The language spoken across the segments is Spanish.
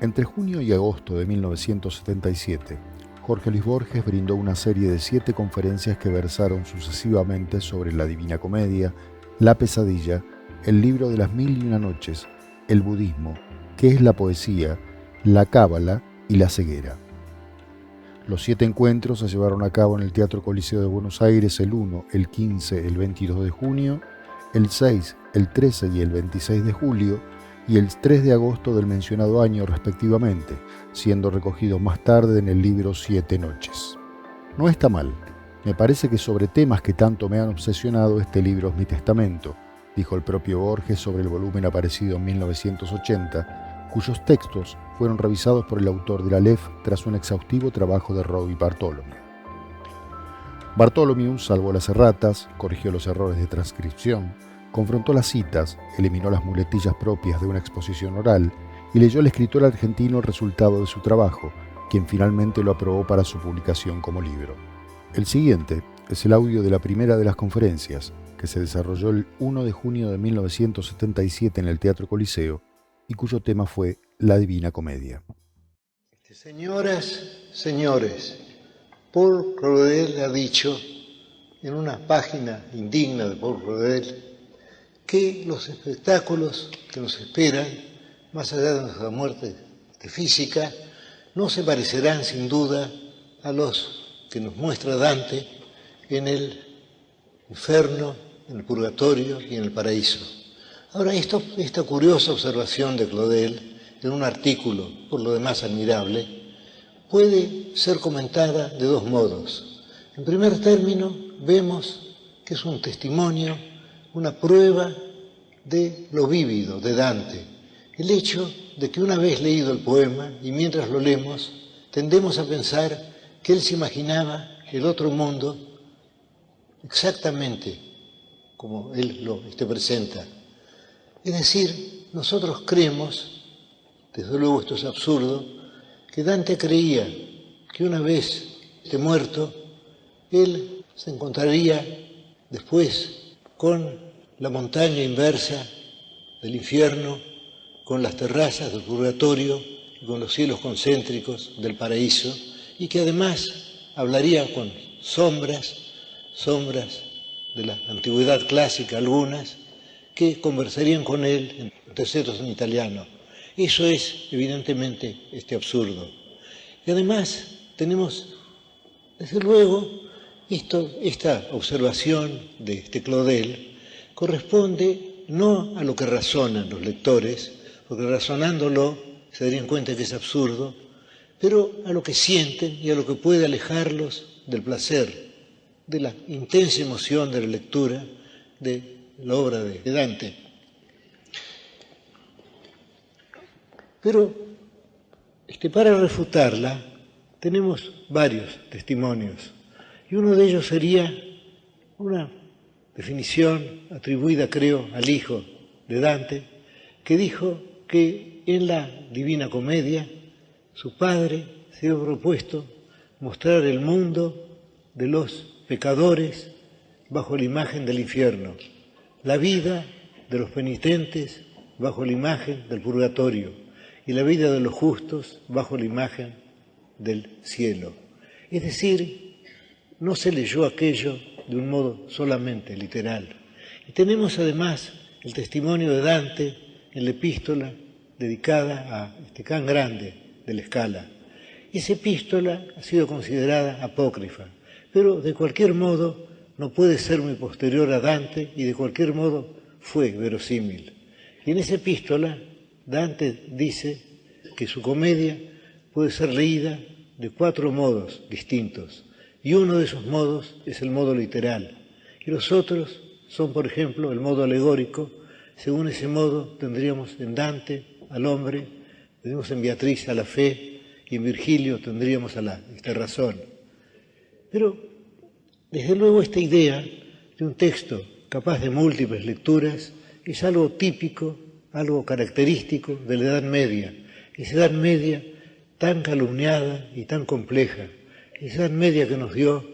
Entre junio y agosto de 1977, Jorge Luis Borges brindó una serie de 7 conferencias que versaron sucesivamente sobre la Divina Comedia, la pesadilla, el libro de las mil y una noches, el budismo, qué es la poesía, la cábala y la ceguera. Los 7 encuentros se llevaron a cabo en el Teatro Coliseo de Buenos Aires el 1, el 15, el 22 de junio, el 6, el 13 y el 26 de julio, y el 3 de agosto del mencionado año respectivamente, siendo recogidos más tarde en el libro 7 noches. No está mal. Me parece que sobre temas que tanto me han obsesionado este libro es mi testamento, dijo el propio Borges sobre el volumen aparecido en 1980, cuyos textos fueron revisados por el autor de la Aleph tras un exhaustivo trabajo de Roy Bartholomew. Bartholomew salvó las erratas, corrigió los errores de transcripción, confrontó las citas, eliminó las muletillas propias de una exposición oral y leyó al escritor argentino el resultado de su trabajo, quien finalmente lo aprobó para su publicación como libro. El siguiente es el audio de la primera de las conferencias, que se desarrolló el 1 de junio de 1977 en el Teatro Coliseo y cuyo tema fue La Divina Comedia. Señoras, señores, Paul Claudel ha dicho en una página indigna de Paul Claudel que los espectáculos que nos esperan, más allá de nuestra muerte física, no se parecerán sin duda a los que nos muestra Dante en el infierno, en el purgatorio y en el paraíso. Ahora, esta curiosa observación de Claudel, en un artículo por lo demás admirable, puede ser comentada de 2 modos. En primer término, vemos que es un testimonio, una prueba de lo vívido de Dante. El hecho de que una vez leído el poema y mientras lo leemos, tendemos a pensar que él se imaginaba el otro mundo exactamente como él lo presenta. Es decir, nosotros creemos, desde luego esto es absurdo, que Dante creía que una vez muerto, él se encontraría después con la montaña inversa del infierno, con las terrazas del purgatorio y con los cielos concéntricos del paraíso, y que además hablaría con sombras de la antigüedad clásica, algunas, que conversarían con él en terceros en italiano. Eso es, evidentemente, absurdo. Y además tenemos, desde luego, esta observación de Claudel corresponde no a lo que razonan los lectores, porque razonándolo se darían cuenta que es absurdo, pero a lo que sienten y a lo que puede alejarlos del placer, de la intensa emoción de la lectura de la obra de Dante. Pero para refutarla tenemos varios testimonios, y uno de ellos sería una definición atribuida, creo, al hijo de Dante, que dijo que en la Divina Comedia su padre se había propuesto mostrar el mundo de los pecadores bajo la imagen del infierno, la vida de los penitentes bajo la imagen del purgatorio y la vida de los justos bajo la imagen del cielo. Es decir, no se leyó aquello de un modo solamente literal. Y tenemos además el testimonio de Dante en la epístola dedicada a Can Grande de la Scala. Esa epístola ha sido considerada apócrifa, pero de cualquier modo no puede ser muy posterior a Dante y de cualquier modo fue verosímil. Y en esa epístola Dante dice que su comedia puede ser leída de 4 modos distintos, y uno de esos modos es el modo literal, y los otros son, por ejemplo, el modo alegórico. Según ese modo tendríamos en Dante al hombre, tendríamos en Beatriz a la fe, y en Virgilio tendríamos a la razón. Pero, desde luego, esta idea de un texto capaz de múltiples lecturas es algo típico, algo característico de la Edad Media, esa Edad Media tan calumniada y tan compleja, esa Edad Media que nos dio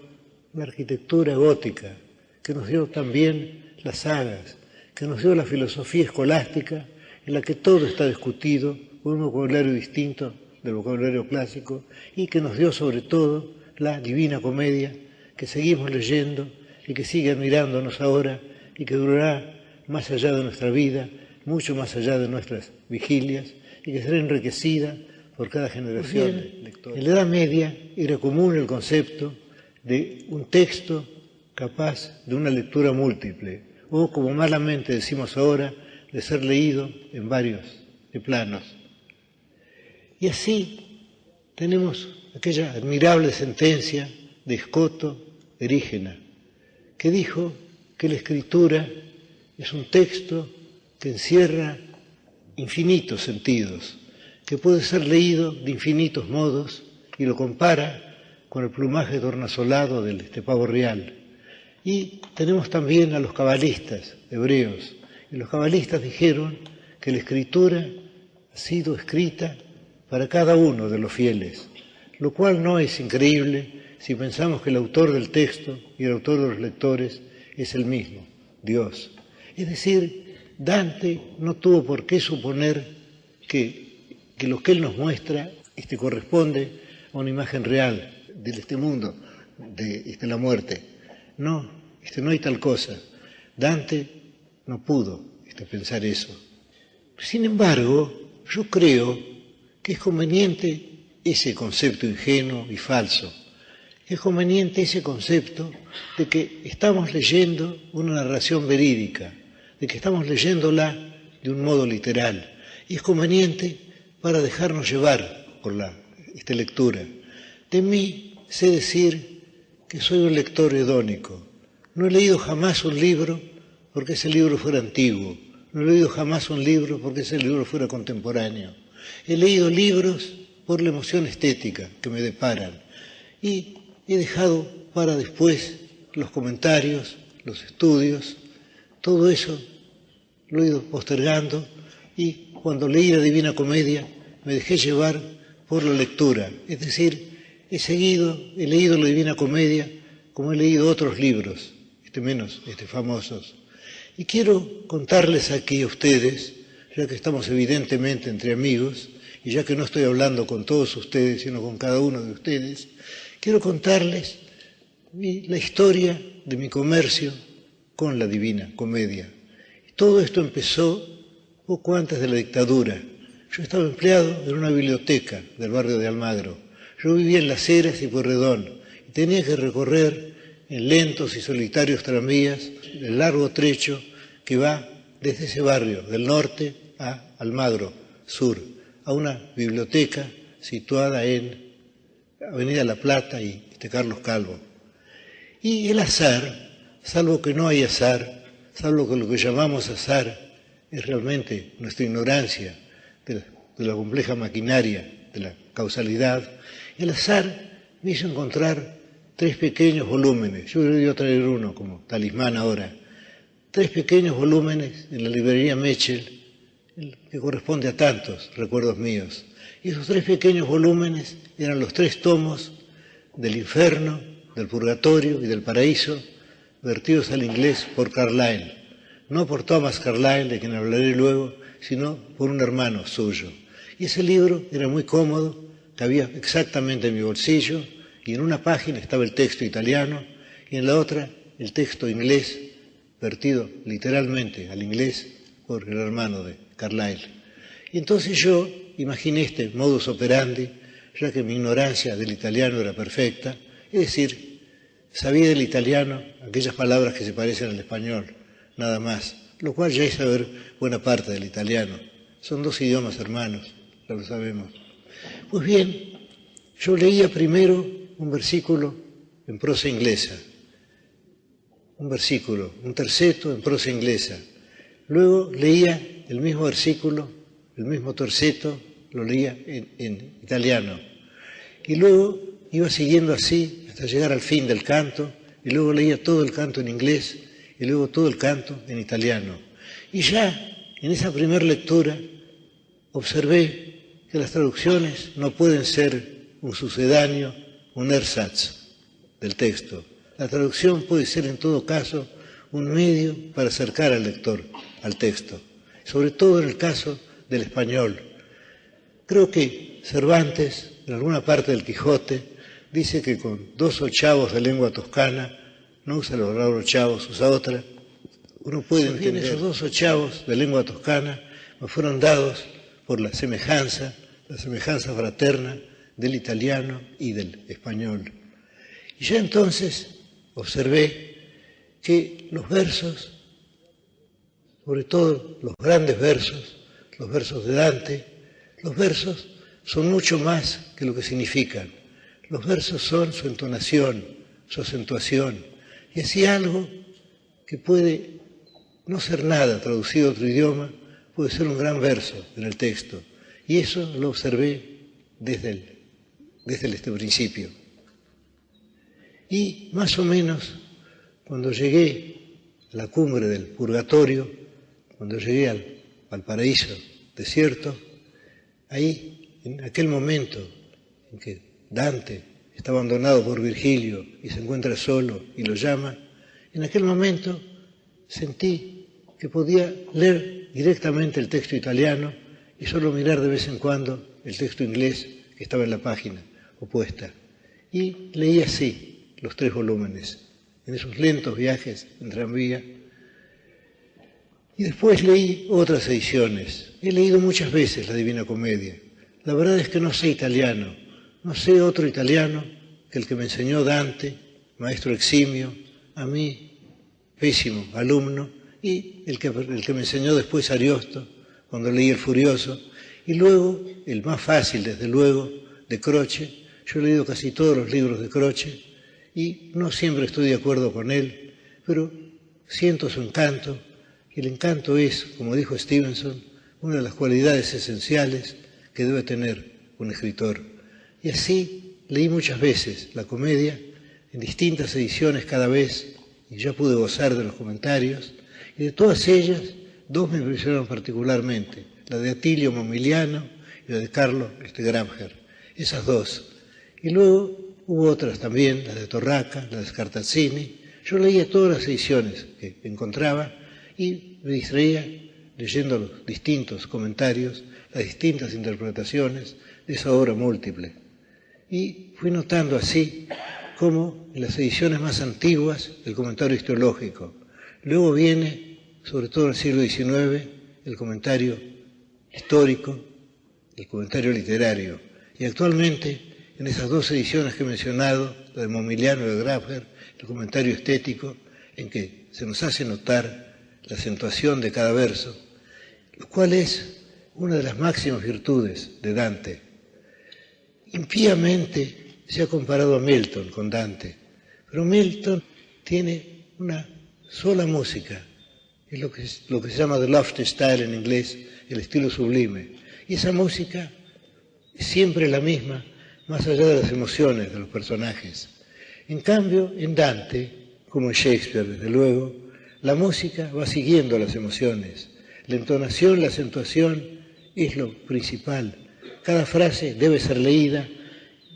la arquitectura gótica, que nos dio también las sagas, que nos dio la filosofía escolástica, en la que todo está discutido con un vocabulario distinto del vocabulario clásico y que nos dio sobre todo la Divina Comedia, que seguimos leyendo y que sigue admirándonos ahora y que durará más allá de nuestra vida, mucho más allá de nuestras vigilias y que será enriquecida por cada generación de lectores. En la Edad Media era común el concepto de un texto capaz de una lectura múltiple, o como malamente decimos ahora, de ser leído en varios planos. Y así tenemos aquella admirable sentencia de Escoto Erígena, que dijo que la escritura es un texto que encierra infinitos sentidos, que puede ser leído de infinitos modos, y lo compara con el plumaje tornasolado del pavo real. Y tenemos también a los cabalistas hebreos, y los cabalistas dijeron que la escritura ha sido escrita para cada uno de los fieles, lo cual no es increíble si pensamos que el autor del texto y el autor de los lectores es el mismo, Dios. Es decir, Dante no tuvo por qué suponer que lo que él nos muestra corresponde a una imagen real de este mundo, de la muerte. No, no hay tal cosa. Dante no pudo pensar eso. Sin embargo, yo creo que es conveniente ese concepto ingenuo y falso. Es conveniente ese concepto de que estamos leyendo una narración verídica, de que estamos leyéndola de un modo literal. Y es conveniente para dejarnos llevar por esta lectura. De mí sé decir que soy un lector hedónico. No he leído jamás un libro porque ese libro fuera antiguo. No he leído jamás un libro porque ese libro fuera contemporáneo. He leído libros por la emoción estética que me deparan. Y he dejado para después los comentarios, los estudios. Todo eso lo he ido postergando y cuando leí la Divina Comedia me dejé llevar por la lectura. Es decir, he leído la Divina Comedia como he leído otros libros, menos famosos. Y quiero contarles aquí a ustedes, ya que estamos evidentemente entre amigos, y ya que no estoy hablando con todos ustedes, sino con cada uno de ustedes, quiero contarles la historia de mi comercio con la Divina Comedia. Todo esto empezó poco antes de la dictadura. Yo estaba empleado en una biblioteca del barrio de Almagro. Yo vivía en Las Heras y Pueyrredón y tenía que recorrer en lentos y solitarios tranvías el largo trecho que va desde ese barrio del norte a Almagro sur, a una biblioteca situada en Avenida La Plata y Carlos Calvo. Y el azar, salvo que no hay azar, salvo que lo que llamamos azar es realmente nuestra ignorancia de la compleja maquinaria de la causalidad, el azar me hizo encontrar 3 pequeños volúmenes. Yo le iba a traer uno como talismán ahora. 3 pequeños volúmenes en la librería Mechel, que corresponde a tantos recuerdos míos. Y esos 3 pequeños volúmenes eran los 3 tomos del infierno, del purgatorio y del paraíso, vertidos al inglés por Carlyle. No por Thomas Carlyle, de quien hablaré luego, sino por un hermano suyo. Y ese libro era muy cómodo, cabía exactamente en mi bolsillo, y en una página estaba el texto italiano, y en la otra el texto inglés, vertido literalmente al inglés por el hermano de Carlyle. Y entonces yo imaginé este modus operandi, ya que mi ignorancia del italiano era perfecta, es decir, sabía del italiano aquellas palabras que se parecen al español, nada más, lo cual ya es saber buena parte del italiano. Son 2 idiomas hermanos, ya lo sabemos. Pues bien, yo leía primero un versículo en prosa inglesa, un terceto en prosa inglesa. Luego leía el mismo versículo, el mismo terceto, lo leía en italiano. Y luego iba siguiendo así hasta llegar al fin del canto, y luego leía todo el canto en inglés, y luego todo el canto en italiano. Y ya en esa primera lectura observé que las traducciones no pueden ser un sucedáneo, un ersatz del texto. La traducción puede ser en todo caso un medio para acercar al lector al texto, sobre todo en el caso del español. Creo que Cervantes, en alguna parte del Quijote, dice que con 2 ochavos de lengua toscana, no usa la palabra ochavos, usa otra, uno puede entender. Esos 2 ochavos de lengua toscana me fueron dados por la semejanza fraterna del italiano y del español. Y ya entonces observé que los versos, sobre todo los grandes versos, los versos de Dante, los versos son mucho más que lo que significan. Los versos son su entonación, su acentuación, y así algo que puede no ser nada traducido a otro idioma, puede ser un gran verso en el texto. Y eso lo observé desde este principio. Y más o menos, cuando llegué a la cumbre del purgatorio, cuando llegué al paraíso desierto, ahí, en aquel momento en que Dante está abandonado por Virgilio y se encuentra solo y lo llama, en aquel momento sentí que podía leer directamente el texto italiano y solo mirar de vez en cuando el texto inglés que estaba en la página opuesta. Y leí así los 3 volúmenes, en esos lentos viajes en tranvía. Y después leí otras ediciones. He leído muchas veces la Divina Comedia. La verdad es que no sé italiano, no sé otro italiano que el que me enseñó Dante, maestro eximio, a mí, pésimo alumno, y el que me enseñó después Ariosto, cuando leí El Furioso, y luego, el más fácil, desde luego, de Croce. Yo he leído casi todos los libros de Croce, y no siempre estoy de acuerdo con él, pero siento su encanto, y el encanto es, como dijo Stevenson, una de las cualidades esenciales que debe tener un escritor. Y así leí muchas veces la comedia, en distintas ediciones cada vez, y ya pude gozar de los comentarios, y de todas ellas, 2 me impresionaron particularmente, la de Attilio Momiliano y la de Carlo Gramsci, esas 2. Y luego hubo otras también, la de Torraca, la de Scartazzini. Yo leía todas las ediciones que encontraba y me distraía leyendo los distintos comentarios, las distintas interpretaciones de esa obra múltiple. Y fui notando así como en las ediciones más antiguas el comentario histológico. Luego viene, sobre todo en el siglo XIX, el comentario histórico, el comentario literario. Y actualmente, en esas 2 ediciones que he mencionado, la de Momiliano y de Gramsci, el comentario estético, en que se nos hace notar la acentuación de cada verso, lo cual es una de las máximas virtudes de Dante. Impíamente se ha comparado a Milton con Dante, pero Milton tiene una sola música, es lo que se llama the lofty style en inglés, el estilo sublime. Y esa música es siempre la misma, más allá de las emociones de los personajes. En cambio, en Dante, como en Shakespeare, desde luego, la música va siguiendo las emociones. La entonación, la acentuación es lo principal. Cada frase debe ser leída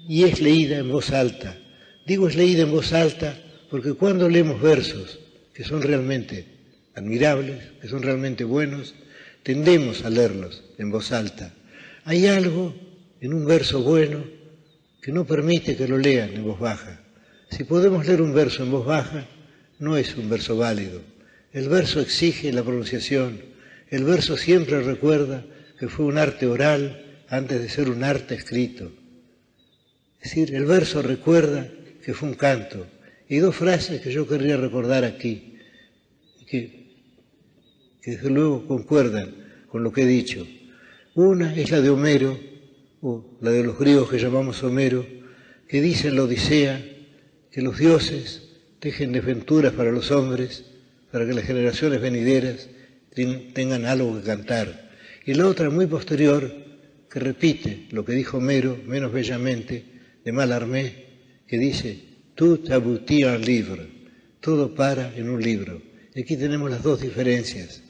y es leída en voz alta. Digo es leída en voz alta porque cuando leemos versos que son realmente admirables, que son realmente buenos, tendemos a leerlos en voz alta. Hay algo en un verso bueno que no permite que lo lean en voz baja. Si podemos leer un verso en voz baja, no es un verso válido. El verso exige la pronunciación. El verso siempre recuerda que fue un arte oral antes de ser un arte escrito. Es decir, el verso recuerda que fue un canto. Y 2 frases que yo querría recordar aquí, que desde luego concuerdan con lo que he dicho. Una es la de Homero, o la de los griegos que llamamos Homero, que dice en la Odisea que los dioses tejen desventuras para los hombres, para que las generaciones venideras tengan algo que cantar. Y la otra, muy posterior, que repite lo que dijo Homero, menos bellamente, de Mallarmé, que dice, tout aboutit en livre, todo para en un libro. Y aquí tenemos las 2 diferencias.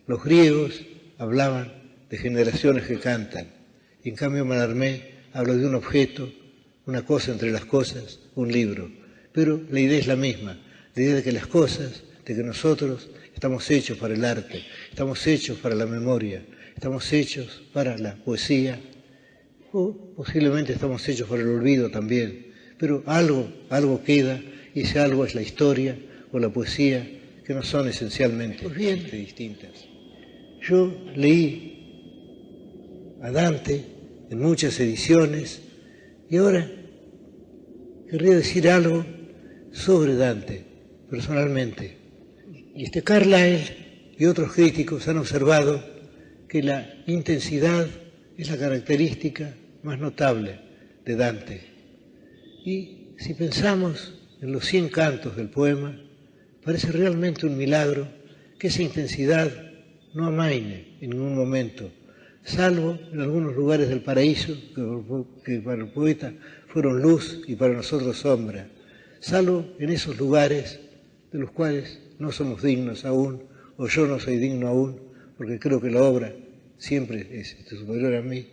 Los griegos hablaban de generaciones que cantan, y en cambio Mallarmé habla de un objeto, una cosa entre las cosas, un libro. Pero la idea es la misma, la idea de que las cosas, de que nosotros estamos hechos para el arte, estamos hechos para la memoria, estamos hechos para la poesía, o posiblemente estamos hechos por el olvido también, pero algo queda, y ese algo es la historia o la poesía, que no son esencialmente pues bien distintas. Yo leí a Dante en muchas ediciones y ahora querría decir algo sobre Dante, personalmente. Y Carlyle y otros críticos han observado que la intensidad es la característica más notable de Dante. Y si pensamos en los 100 cantos del poema, parece realmente un milagro que esa intensidad no amaine en ningún momento, salvo en algunos lugares del paraíso, que para el poeta fueron luz y para nosotros sombra, salvo en esos lugares de los cuales no somos dignos aún, o yo no soy digno aún, porque creo que la obra siempre es superior a mí.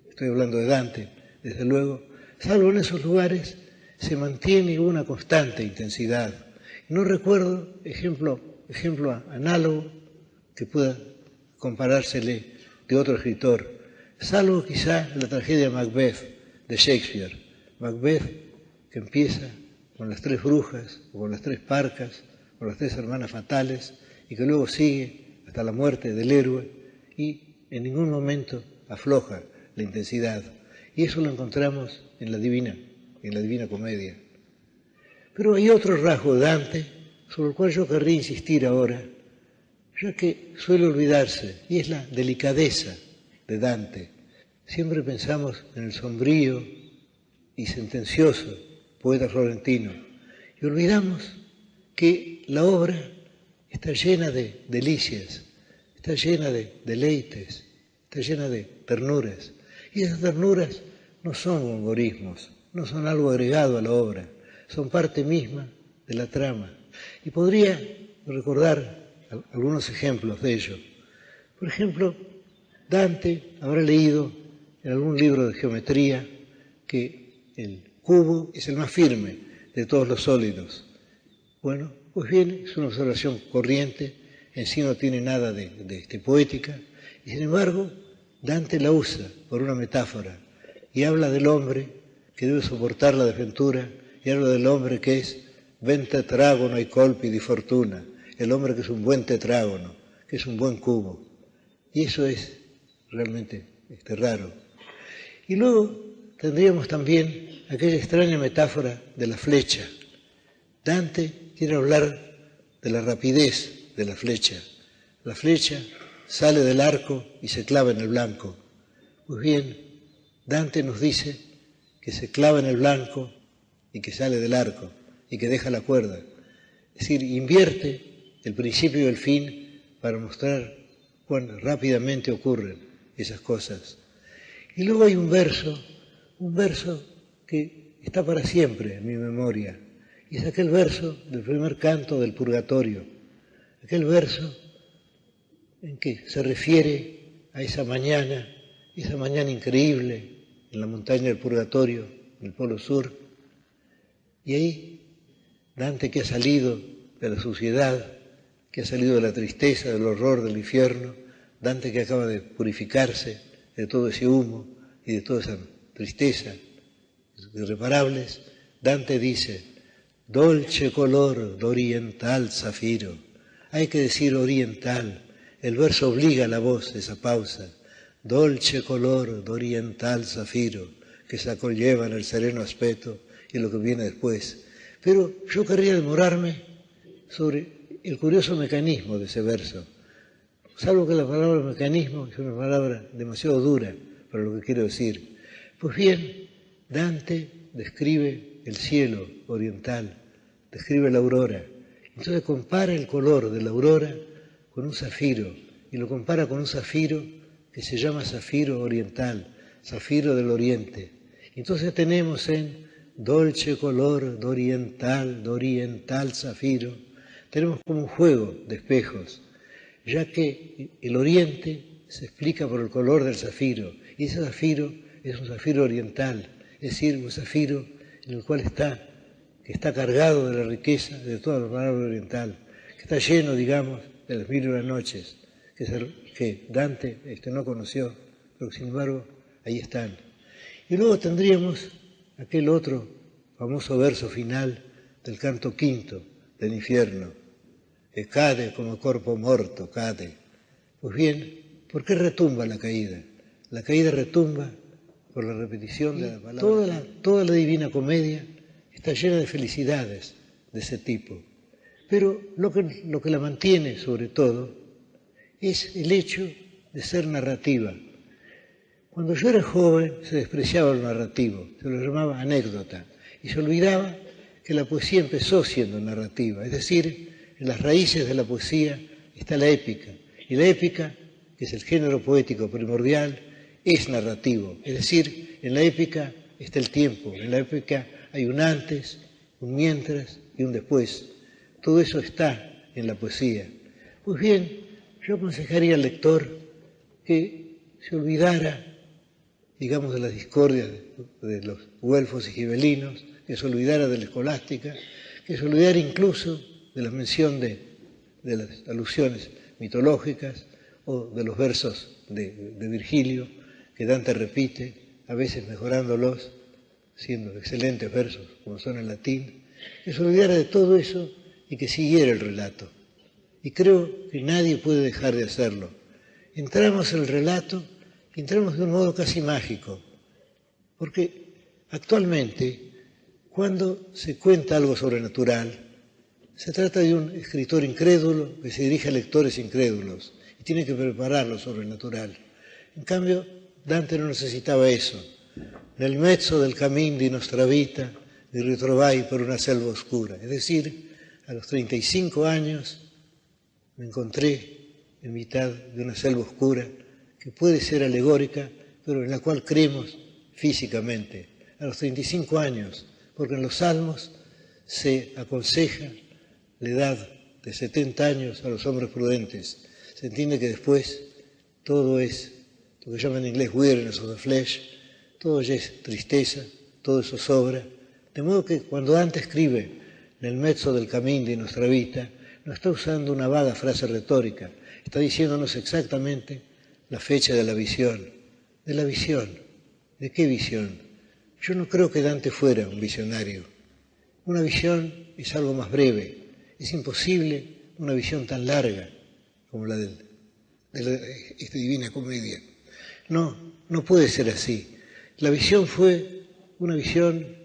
Estoy hablando de Dante, desde luego. Salvo en esos lugares se mantiene una constante intensidad. No recuerdo ejemplo análogo que pueda comparársele de otro escritor, salvo quizá la tragedia Macbeth de Shakespeare. Macbeth, que empieza con las 3 brujas, o con las 3 parcas, con las 3 hermanas fatales, y que luego sigue hasta la muerte del héroe, y en ningún momento afloja la intensidad. Y eso lo encontramos en la Divina Comedia. Pero hay otro rasgo de Dante, sobre el cual yo querría insistir ahora, ya que suele olvidarse, y es la delicadeza de Dante. Siempre pensamos en el sombrío y sentencioso poeta florentino, y olvidamos que la obra está llena de delicias, está llena de deleites, está llena de ternuras, y esas ternuras no son gongorismos, no son algo agregado a la obra, son parte misma de la trama. Y podría recordar algunos ejemplos de ello. Por ejemplo, Dante habrá leído en algún libro de geometría que el cubo es el más firme de todos los sólidos. Bueno, pues bien, es una observación corriente, en sí no tiene nada de poética, y sin embargo, Dante la usa por una metáfora, y habla del hombre que debe soportar la desventura, y habla del hombre que es ben tetrágono y colpi di fortuna, el hombre que es un buen tetrágono, que es un buen cubo. Y eso es realmente raro. Y luego tendríamos también aquella extraña metáfora de la flecha. Dante quiere hablar de la rapidez de la flecha. La flecha sale del arco y se clava en el blanco. Pues bien, Dante nos dice que se clava en el blanco y que sale del arco y que deja la cuerda. Es decir, invierte el principio y el fin para mostrar cuán rápidamente ocurren esas cosas. Y luego hay un verso que está para siempre en mi memoria, y es aquel verso del primer canto del Purgatorio, aquel verso en que se refiere a esa mañana increíble en la montaña del Purgatorio, en el Polo Sur, y ahí Dante, que ha salido de la suciedad, que ha salido de la tristeza, del horror del infierno, Dante que acaba de purificarse de todo ese humo y de toda esa tristeza irreparables, Dante dice: dolce color d'oriental zafiro. Hay que decir oriental, el verso obliga a la voz esa pausa. Dolce color d'oriental zafiro, que se acolleva en el sereno aspecto y lo que viene después. Pero yo querría demorarme sobre el curioso mecanismo de ese verso, salvo que la palabra mecanismo es una palabra demasiado dura para lo que quiero decir. Pues bien, Dante describe el cielo oriental, describe la aurora. Entonces compara el color de la aurora con un zafiro, y lo compara con un zafiro que se llama zafiro oriental, zafiro del oriente. Entonces tenemos en dolce color d'oriental zafiro, tenemos como un juego de espejos, ya que el oriente se explica por el color del zafiro, y ese zafiro es un zafiro oriental, es decir, un zafiro en el cual que está cargado de la riqueza de toda la palabra oriental, que está lleno, digamos, de las 1001 noches, que Dante no conoció, pero sin embargo ahí están. Y luego tendríamos aquel otro famoso verso final del canto quinto del infierno, que cade como corpo morto, cade. Pues bien, ¿por qué retumba la caída? La caída retumba por la repetición de la palabra. Toda la Divina Comedia está llena de felicidades de ese tipo. Pero lo que la mantiene, sobre todo, es el hecho de ser narrativa. Cuando yo era joven se despreciaba lo narrativo, se lo llamaba anécdota, y se olvidaba que la poesía empezó siendo narrativa. Es decir, en las raíces de la poesía está la épica, y la épica, que es el género poético primordial, es narrativo. Es decir, en la épica está el tiempo, en la épica hay un antes, un mientras y un después. Todo eso está en la poesía. Pues bien, yo aconsejaría al lector que se olvidara, digamos, de las discordias de los güelfos y gibelinos, que se olvidara de la escolástica, que se olvidara incluso de la mención de las alusiones mitológicas o de los versos de Virgilio, que Dante repite, a veces mejorándolos, siendo excelentes versos, como son en latín, que se olvidara de todo eso y que siguiera el relato. Y creo que nadie puede dejar de hacerlo. Entramos en el relato y entramos de un modo casi mágico, porque actualmente, cuando se cuenta algo sobrenatural, se trata de un escritor incrédulo que se dirige a lectores incrédulos y tiene que preparar lo sobrenatural. En cambio, Dante no necesitaba eso. Nel mezzo del cammin di nostra vita mi ritrovai per una selva oscura. Es decir, a los 35 años me encontré en mitad de una selva oscura que puede ser alegórica, pero en la cual creemos físicamente. A los 35 años, porque en los Salmos se aconseja la edad de 70 años a los hombres prudentes. Se entiende que después todo es lo que llaman en inglés weariness of the flesh, todo ya es tristeza, todo eso sobra. De modo que cuando Dante escribe nel mezzo del cammin di nostra vita, no está usando una vaga frase retórica, está diciéndonos exactamente la fecha de la visión. ¿De la visión? ¿De qué visión? Yo no creo que Dante fuera un visionario. Una visión es algo más breve. Es imposible una visión tan larga como la de esta Divina Comedia. No puede ser así. La visión fue una visión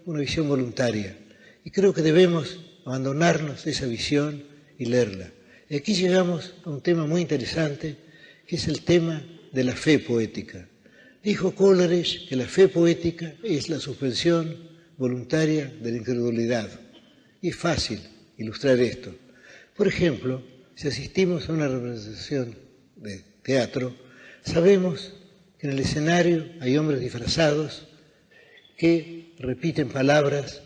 voluntaria. Y creo que debemos abandonarnos de esa visión y leerla. Y aquí llegamos a un tema muy interesante, que es el tema de la fe poética. Dijo Coleridge que la fe poética es la suspensión voluntaria de la incredulidad. Y es fácil ilustrar esto. Por ejemplo, si asistimos a una representación de teatro, sabemos que en el escenario hay hombres disfrazados que repiten palabras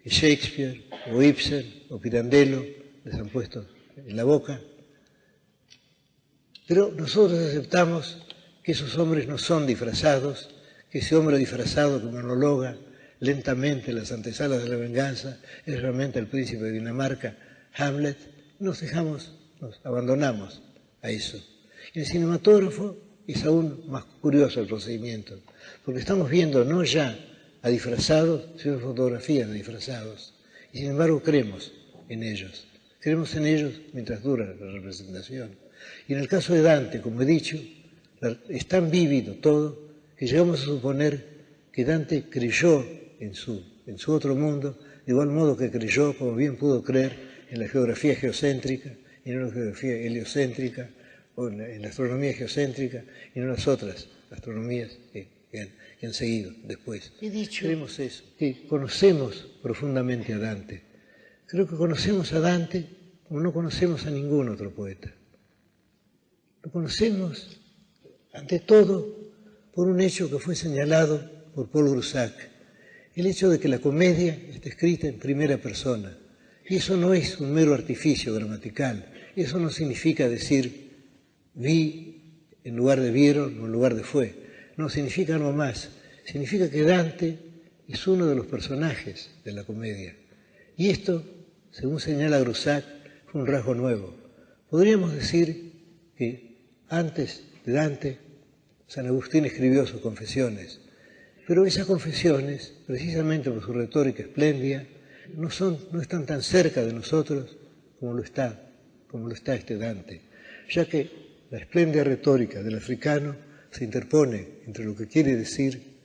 que Shakespeare o Ibsen o Pirandello les han puesto en la boca, pero nosotros aceptamos que esos hombres no son disfrazados, que ese hombre disfrazado que monologa lentamente en las antesalas de la venganza es realmente el príncipe de Dinamarca, Hamlet. Nos abandonamos a eso. En el cinematógrafo es aún más curioso el procedimiento, porque estamos viendo no ya a disfrazados, sino fotografías de disfrazados, y sin embargo creemos en ellos mientras dura la representación. Y en el caso de Dante, como he dicho, es tan vívido todo que llegamos a suponer que Dante creyó en su otro mundo, de igual modo que creyó, como bien pudo creer, en la geografía geocéntrica, y en la geografía heliocéntrica, o en la astronomía geocéntrica, y en las otras astronomías que han seguido después. He dicho, creemos eso, que conocemos profundamente a Dante. Creo que conocemos a Dante como no conocemos a ningún otro poeta. Lo conocemos, ante todo, por un hecho que fue señalado por Paul Groussac, el hecho de que la comedia está escrita en primera persona. Y eso no es un mero artificio gramatical, eso no significa decir vi en lugar de vieron o en lugar de fue. No, significa algo más. Significa que Dante es uno de los personajes de la comedia. Y esto, según señala Groussac, fue un rasgo nuevo. Podríamos decir que antes de Dante, San Agustín escribió sus Confesiones. Pero esas confesiones, precisamente por su retórica espléndida, no están tan cerca de nosotros como lo está este Dante, ya que la espléndida retórica del africano se interpone entre lo que quiere decir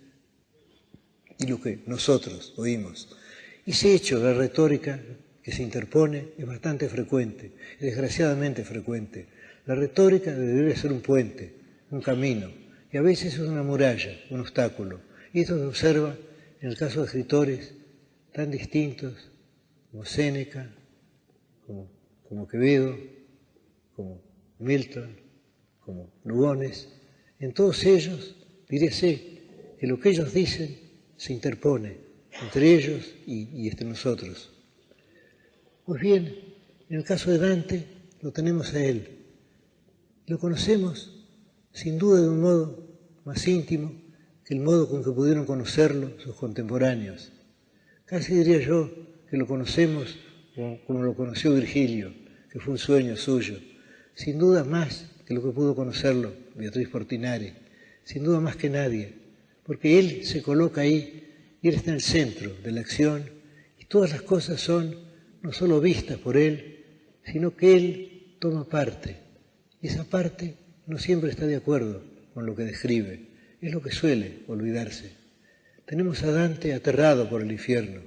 y lo que nosotros oímos. Y ese hecho, la retórica que se interpone, es bastante frecuente, es desgraciadamente frecuente. La retórica debería ser un puente, un camino, y a veces es una muralla, un obstáculo. Y esto se observa en el caso de escritores tan distintos como Séneca, como Quevedo, como Milton, como Lugones. En todos ellos, diríase que lo que ellos dicen se interpone entre ellos y entre nosotros. Pues bien, en el caso de Dante lo tenemos a él. Lo conocemos sin duda de un modo más íntimo que el modo con que pudieron conocerlo sus contemporáneos. Casi diría yo que lo conocemos como lo conoció Virgilio, que fue un sueño suyo, sin duda más que lo que pudo conocerlo Beatriz Portinari, sin duda más que nadie, porque él se coloca ahí y él está en el centro de la acción y todas las cosas son no solo vistas por él, sino que él toma parte y esa parte no siempre está de acuerdo con lo que describe, es lo que suele olvidarse. Tenemos a Dante aterrado por el infierno,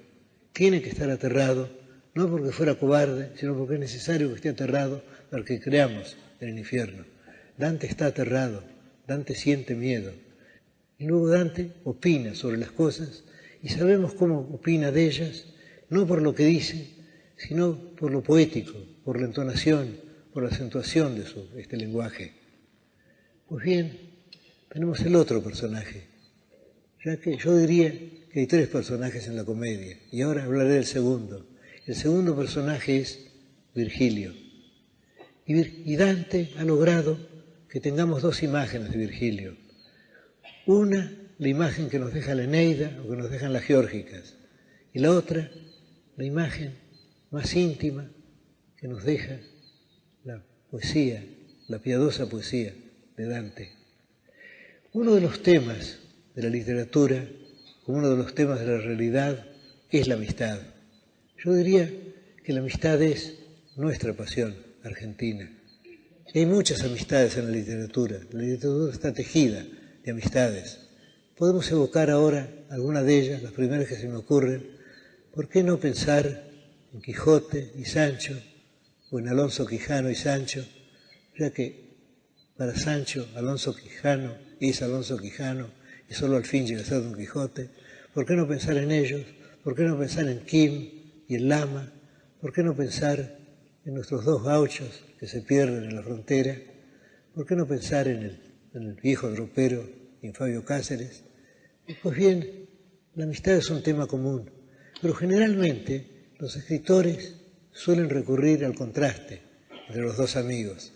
tiene que estar aterrado, no porque fuera cobarde, sino porque es necesario que esté aterrado para que creamos en el infierno. Dante está aterrado, Dante siente miedo. Y luego Dante opina sobre las cosas y sabemos cómo opina de ellas, no por lo que dice, sino por lo poético, por la entonación, por la acentuación de este lenguaje. Pues bien, tenemos el otro personaje, ya que yo diría que hay tres personajes en la comedia, y ahora hablaré del segundo. El segundo personaje es Virgilio. Y Dante ha logrado que tengamos dos imágenes de Virgilio. Una, la imagen que nos deja la Eneida o que nos dejan las Geórgicas. Y la otra, la imagen más íntima que nos deja la poesía, la piadosa poesía de Dante. Uno de los temas de la literatura, como uno de los temas de la realidad, es la amistad. Yo diría que la amistad es nuestra pasión argentina. Y hay muchas amistades en la literatura está tejida de amistades. Podemos evocar ahora algunas de ellas, las primeras que se me ocurren. ¿Por qué no pensar en Quijote y Sancho, o en Alonso Quijano y Sancho, ya que para Sancho Alonso Quijano es Alonso Quijano y solo al fin llega a ser Don Quijote? ¿Por qué no pensar en ellos? ¿Por qué no pensar en Kim y en Lama? ¿Por qué no pensar en nuestros dos gauchos que se pierden en la frontera? ¿Por qué no pensar en el viejo tropero y en Fabio Cáceres? Pues bien, la amistad es un tema común, pero generalmente los escritores suelen recurrir al contraste entre los dos amigos.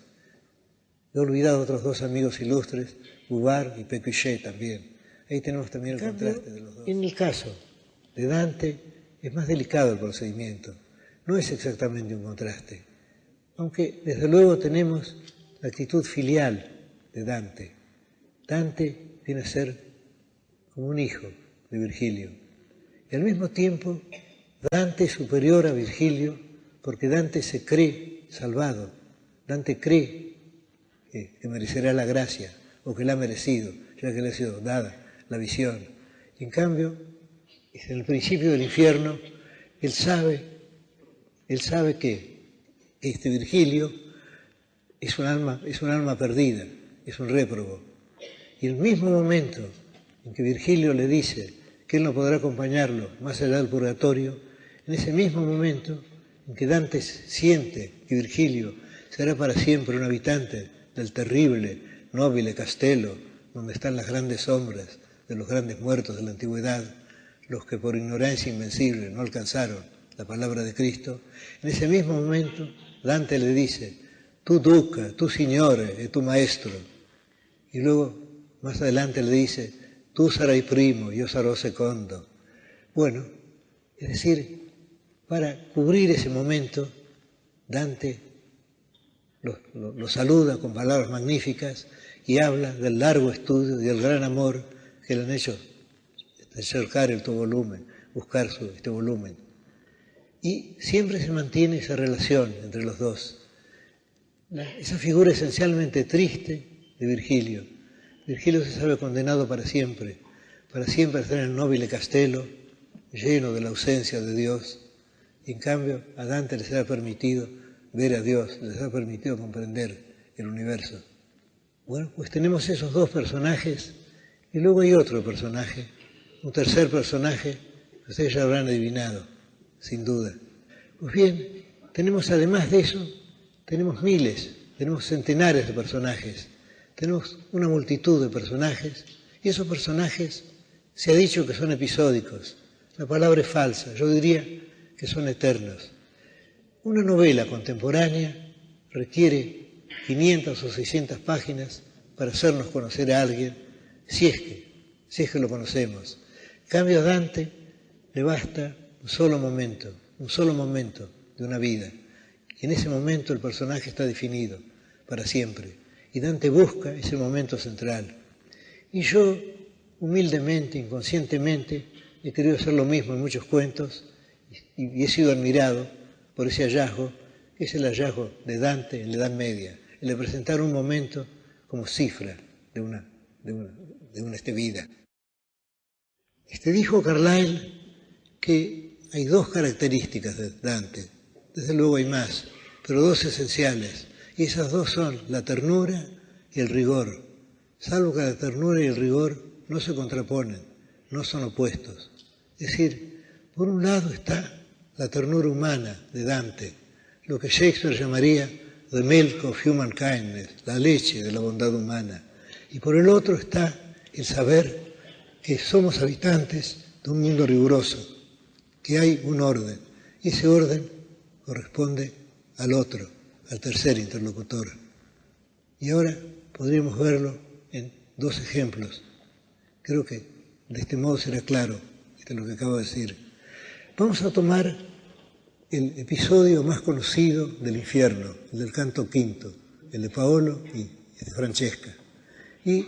He olvidado otros dos amigos ilustres, Bouvard y Pécuchet también. Ahí tenemos también el contraste de los dos. En el caso de Dante es más delicado el procedimiento. No es exactamente un contraste, aunque desde luego tenemos la actitud filial de Dante. Dante viene a ser como un hijo de Virgilio. Y al mismo tiempo, Dante es superior a Virgilio porque Dante se cree salvado. Dante cree que merecerá la gracia o que la ha merecido, ya que le ha sido dada la visión. Y en cambio, en el principio del infierno, él sabe que este Virgilio es un alma perdida, es un réprobo. Y el mismo momento en que Virgilio le dice que él no podrá acompañarlo más allá del purgatorio, en ese mismo momento en que Dante siente que Virgilio será para siempre un habitante del terrible, nobile Castello, donde están las grandes sombras de los grandes muertos de la antigüedad, los que por ignorancia invencible no alcanzaron la palabra de Cristo, en ese mismo momento Dante le dice: tu duca, tu signore e tu maestro. Y luego, más adelante le dice: tu sarai primo, yo sarò secondo. Bueno, es decir, para cubrir ese momento, Dante lo saluda con palabras magníficas y habla del largo estudio y del gran amor que le han hecho cercar este volumen, buscar este volumen. Y siempre se mantiene esa relación entre los dos. Esa figura esencialmente triste de Virgilio. Virgilio se sabe condenado para siempre a estar en el nobile castello, lleno de la ausencia de Dios. Y en cambio a Dante le será permitido ver a Dios, le será permitido comprender el universo. Bueno, pues tenemos esos dos personajes y luego hay otro personaje, un tercer personaje que ustedes ya habrán adivinado, sin duda. Pues bien, tenemos además de eso, tenemos miles, tenemos centenares de personajes, tenemos una multitud de personajes y esos personajes se ha dicho que son episódicos. La palabra es falsa, yo diría que son eternos. Una novela contemporánea requiere 500 o 600 páginas para hacernos conocer a alguien, si es que lo conocemos. En cambio a Dante le basta un solo momento de una vida. Y en ese momento el personaje está definido para siempre. Y Dante busca ese momento central. Y yo, humildemente, inconscientemente, he querido hacer lo mismo en muchos cuentos y he sido admirado por ese hallazgo, que es el hallazgo de Dante en la Edad Media, el de presentar un momento como cifra de una vida. Dijo Carlyle que hay dos características de Dante, desde luego hay más, pero dos esenciales, y esas dos son la ternura y el rigor, salvo que la ternura y el rigor no se contraponen, no son opuestos. Es decir, por un lado está la ternura humana de Dante, lo que Shakespeare llamaría the milk of human kindness, la leche de la bondad humana. Y por el otro está el saber que somos habitantes de un mundo riguroso, que hay un orden, y ese orden corresponde al otro, al tercer interlocutor. Y ahora podríamos verlo en dos ejemplos. Creo que de este modo será claro lo que acabo de decir. Vamos a tomar el episodio más conocido del infierno, el del canto quinto, el de Paolo y de Francesca. Y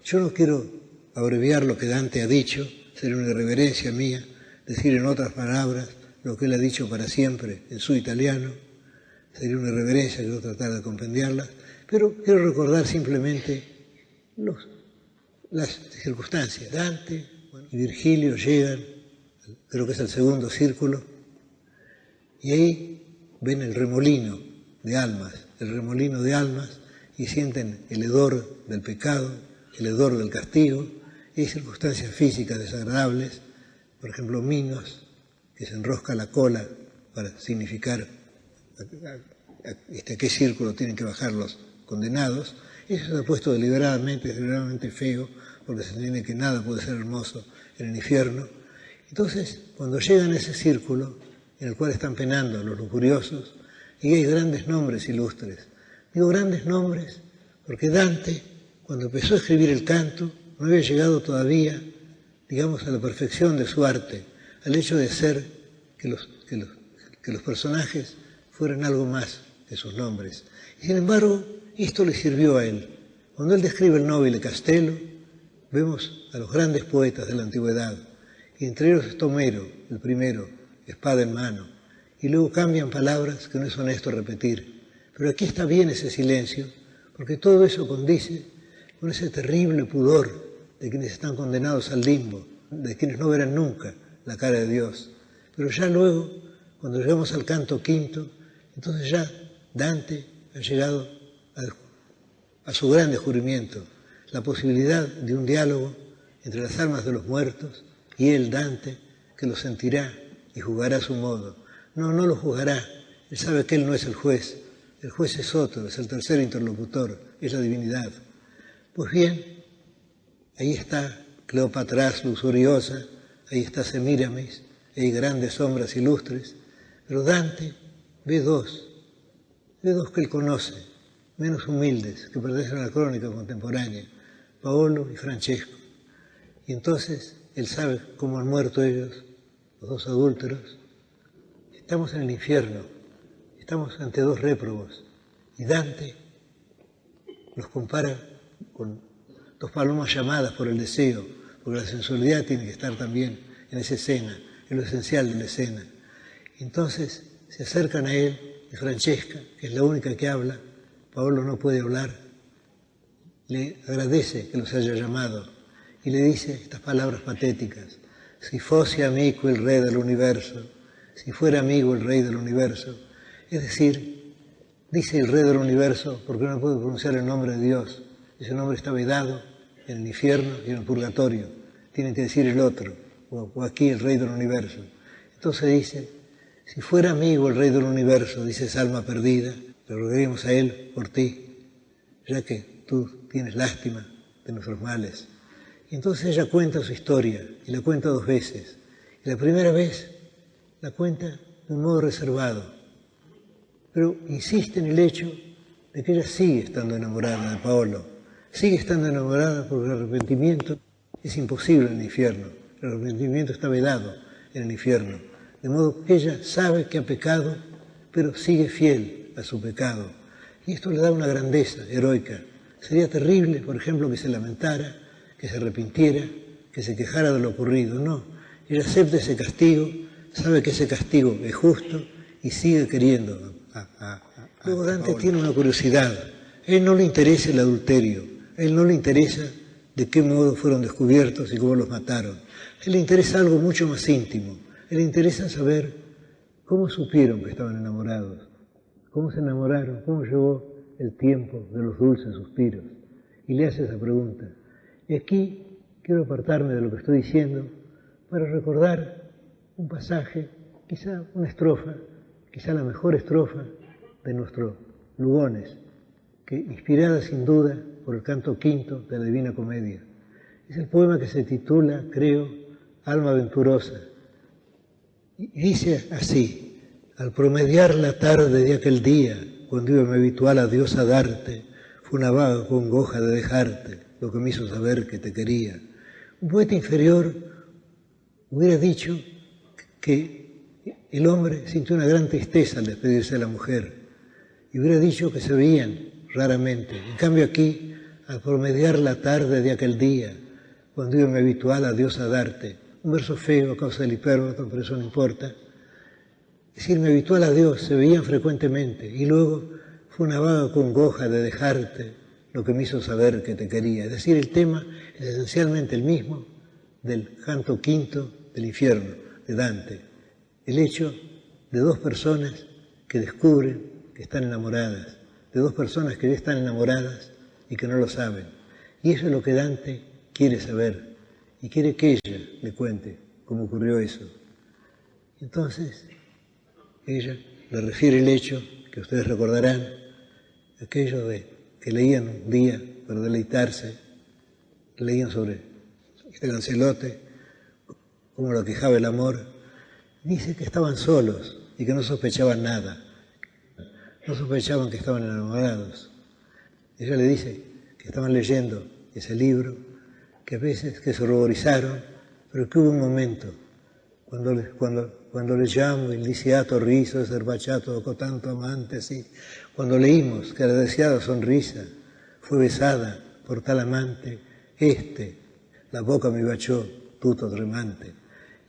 yo no quiero abreviar lo que Dante ha dicho, sería una irreverencia mía decir en otras palabras lo que él ha dicho para siempre en su italiano, sería una irreverencia que yo tratar de compendiarlas, pero quiero recordar simplemente las circunstancias. Dante y Virgilio llegan, creo que es el segundo círculo, y ahí ven el remolino de almas, y sienten el hedor del pecado, el hedor del castigo, y hay circunstancias físicas desagradables, por ejemplo, Minos, que se enrosca la cola para significar a qué círculo tienen que bajar los condenados. Eso se ha puesto deliberadamente feo, porque se entiende que nada puede ser hermoso en el infierno. Entonces, cuando llegan a ese círculo en el cual están penando los lujuriosos, y hay grandes nombres ilustres. Digo grandes nombres porque Dante, cuando empezó a escribir el canto, no había llegado todavía, digamos, a la perfección de su arte, al hecho de hacer que los personajes fueran algo más que sus nombres. Y sin embargo, esto le sirvió a él. Cuando él describe el nobile castello, vemos a los grandes poetas de la antigüedad, y entre ellos está Homero, el primero, espada en mano, y luego cambian palabras que no es honesto repetir. Pero aquí está bien ese silencio, porque todo eso condice con ese terrible pudor de quienes están condenados al limbo, de quienes no verán nunca la cara de Dios. Pero ya luego, cuando llegamos al canto quinto, entonces ya Dante ha llegado a su gran descubrimiento, la posibilidad de un diálogo entre las almas de los muertos y él, Dante, que lo sentirá y juzgará a su modo. No lo juzgará, él sabe que él no es el juez es otro, es el tercer interlocutor, es la divinidad. Pues bien, ahí está Cleopatra luxuriosa, ahí está Semíramis, hay grandes sombras ilustres, pero Dante ve dos que él conoce, menos humildes, que pertenecen a la crónica contemporánea, Paolo y Francesco. Y entonces él sabe cómo han muerto ellos, los dos adúlteros. Estamos en el infierno, estamos ante dos réprobos, y Dante los compara con dos palomas llamadas por el deseo, porque la sensualidad tiene que estar también en esa escena, es lo esencial de la escena. Entonces se acercan a él y Francesca, que es la única que habla, Paolo no puede hablar, le agradece que los haya llamado y le dice estas palabras patéticas: si fosse amico el rey del universo, si fuera amigo el rey del universo. Es decir, dice el rey del universo porque no puede pronunciar el nombre de Dios. Ese nombre está vedado en el infierno y en el purgatorio. Tienen que decir el otro, o aquí el rey del universo. Entonces dice: si fuera amigo el rey del universo, dice esa alma perdida, le rogaremos a él por ti, ya que tú tienes lástima de nuestros males. Y entonces ella cuenta su historia, y la cuenta 2 veces. Y la primera vez la cuenta de un modo reservado, pero insiste en el hecho de que ella sigue estando enamorada de Paolo. Sigue estando enamorada porque el arrepentimiento es imposible en el infierno. El arrepentimiento está vedado en el infierno. De modo que ella sabe que ha pecado, pero sigue fiel a su pecado. Y esto le da una grandeza heroica. Sería terrible, por ejemplo, que se lamentara, que se arrepintiera, que se quejara de lo ocurrido. No, ella acepta ese castigo, sabe que ese castigo es justo y sigue queriendo Luego Dante tiene una curiosidad. A él no le interesa el adulterio, a él no le interesa de qué modo fueron descubiertos y cómo los mataron. A él le interesa algo mucho más íntimo. A él le interesa saber cómo supieron que estaban enamorados, cómo se enamoraron, cómo llegó el tiempo de los dulces suspiros. Y le hace esa pregunta. Y aquí quiero apartarme de lo que estoy diciendo para recordar un pasaje, quizá una estrofa, quizá la mejor estrofa de nuestros Lugones, que inspirada sin duda por el canto quinto de la Divina Comedia. Es el poema que se titula, creo, Alma Venturosa. Y dice así: al promediar la tarde de aquel día, cuando iba mi habitual adiós a darte, fue una vaga congoja de dejarte, lo que me hizo saber que te quería. Un poeta inferior hubiera dicho que el hombre sintió una gran tristeza al despedirse de la mujer y hubiera dicho que se veían raramente. En cambio aquí, al promediar la tarde de aquel día, cuando iba mi habitual adiós a darte, un verso feo a causa del hipérbolo, pero eso no importa. Es decir, mi habitual adiós se veían frecuentemente y luego fue una vaga congoja de dejarte, lo que me hizo saber que te quería. Es decir, el tema es esencialmente el mismo del canto quinto del infierno de Dante. El hecho de dos personas que descubren que están enamoradas, de dos personas que ya están enamoradas y que no lo saben. Y eso es lo que Dante quiere saber y quiere que ella le cuente cómo ocurrió eso. Entonces, ella le refiere el hecho que ustedes recordarán, aquello de que leían un día para deleitarse, leían sobre este Lancelote, cómo lo quejaba el amor. Dice que estaban solos y que no sospechaban nada. No sospechaban que estaban enamorados. Ella le dice que estaban leyendo ese libro, que a veces que se ruborizaron, pero que hubo un momento cuando le llamo il lisiato riso de ser baciato con tanto amante, así, cuando leímos que la deseada sonrisa fue besada por tal amante, la boca me baciò tutto tremante.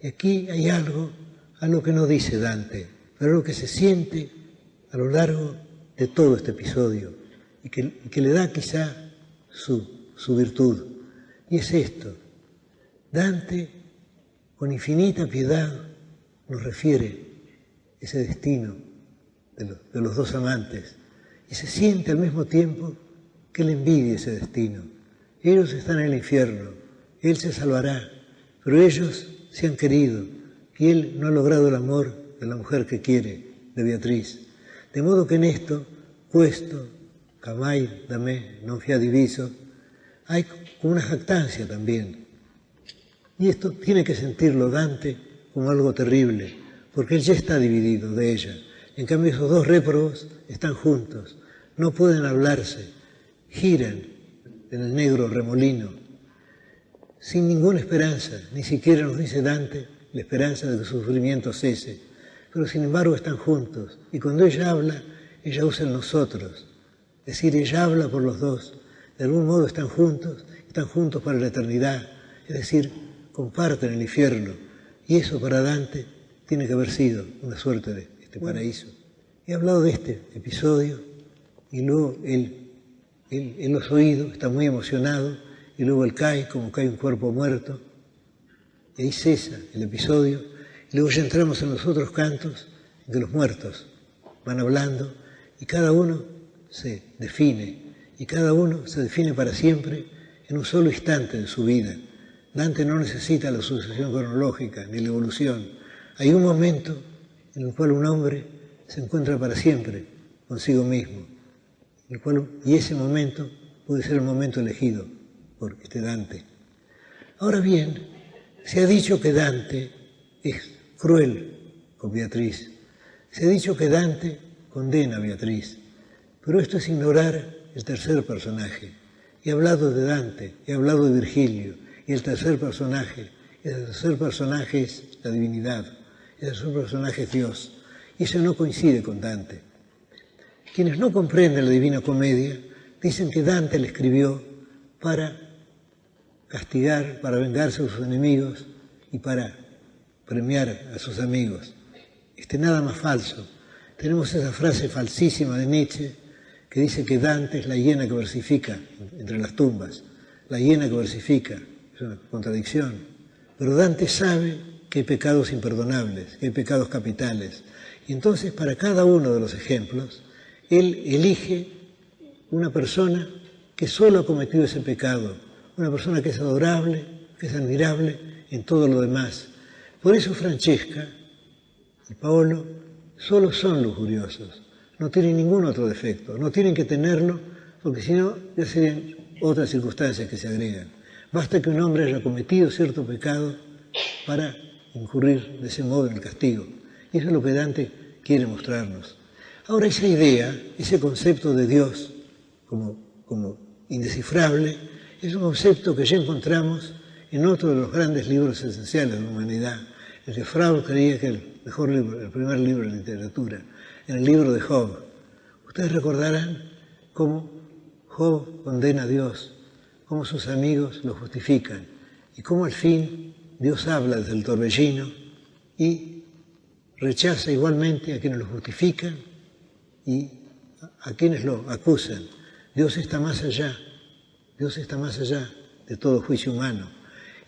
Y aquí hay algo que no dice Dante, pero algo que se siente a lo largo de todo este episodio y que le da quizá su virtud. Y es esto: Dante, con infinita piedad, nos refiere ese destino de los dos amantes y se siente al mismo tiempo que él envidia ese destino. Ellos están en el infierno, él se salvará, pero ellos se han querido y él no ha logrado el amor de la mujer que quiere, de Beatriz. De modo que en esto, questo, camai da me non fia diviso, hay como una jactancia también. Y esto tiene que sentirlo Dante como algo terrible, porque él ya está dividido de ella. En cambio, esos dos réprobos están juntos, no pueden hablarse, giran en el negro remolino, sin ninguna esperanza, ni siquiera nos dice Dante la esperanza de que su sufrimiento cese, pero sin embargo están juntos. Y cuando ella habla, ella usa el nosotros, es decir, ella habla por los dos. De algún modo están juntos para la eternidad, es decir, comparten el infierno. Y eso para Dante tiene que haber sido una suerte de paraíso. He hablado de este episodio y luego él lo ha oído, está muy emocionado, y luego él cae como cae un cuerpo muerto, y ahí cesa el episodio, y luego ya entramos en los otros cantos en que los muertos van hablando y cada uno se define, y cada uno se define para siempre en un solo instante de su vida. Dante no necesita la sucesión cronológica ni la evolución. Hay un momento en el cual un hombre se encuentra para siempre consigo mismo, y ese momento puede ser el momento elegido por Dante. Ahora bien, se ha dicho que Dante es cruel con Beatriz, se ha dicho que Dante condena a Beatriz, pero esto es ignorar el tercer personaje. He hablado de Dante, he hablado de Virgilio, y el tercer personaje es la divinidad, el tercer personaje es Dios, y eso no coincide con Dante. Quienes no comprenden la Divina Comedia dicen que Dante la escribió para castigar, para vengarse de sus enemigos y para premiar a sus amigos. Nada más falso. Tenemos esa frase falsísima de Nietzsche que dice que Dante es la hiena que versifica entre las tumbas. La hiena que versifica, es una contradicción. Pero Dante sabe que hay pecados imperdonables, que hay pecados capitales. Y entonces, para cada uno de los ejemplos, él elige una persona que solo ha cometido ese pecado, una persona que es adorable, que es admirable en todo lo demás. Por eso Francesca y Paolo solo son lujuriosos, no tienen ningún otro defecto, no tienen que tenerlo, porque si no ya serían otras circunstancias que se agregan. Basta que un hombre haya cometido cierto pecado para incurrir de ese modo en el castigo. Y eso es lo que Dante quiere mostrarnos. Ahora, esa idea, ese concepto de Dios como indescifrable, es un concepto que ya encontramos en otro de los grandes libros esenciales de la humanidad, el que Freud creía que el mejor libro, el primer libro de la literatura, en el libro de Job. Ustedes recordarán cómo Job condena a Dios, cómo sus amigos lo justifican, y cómo al fin Dios habla desde el torbellino y rechaza igualmente a quienes lo justifican y a quienes lo acusan. Dios está más allá de todo juicio humano.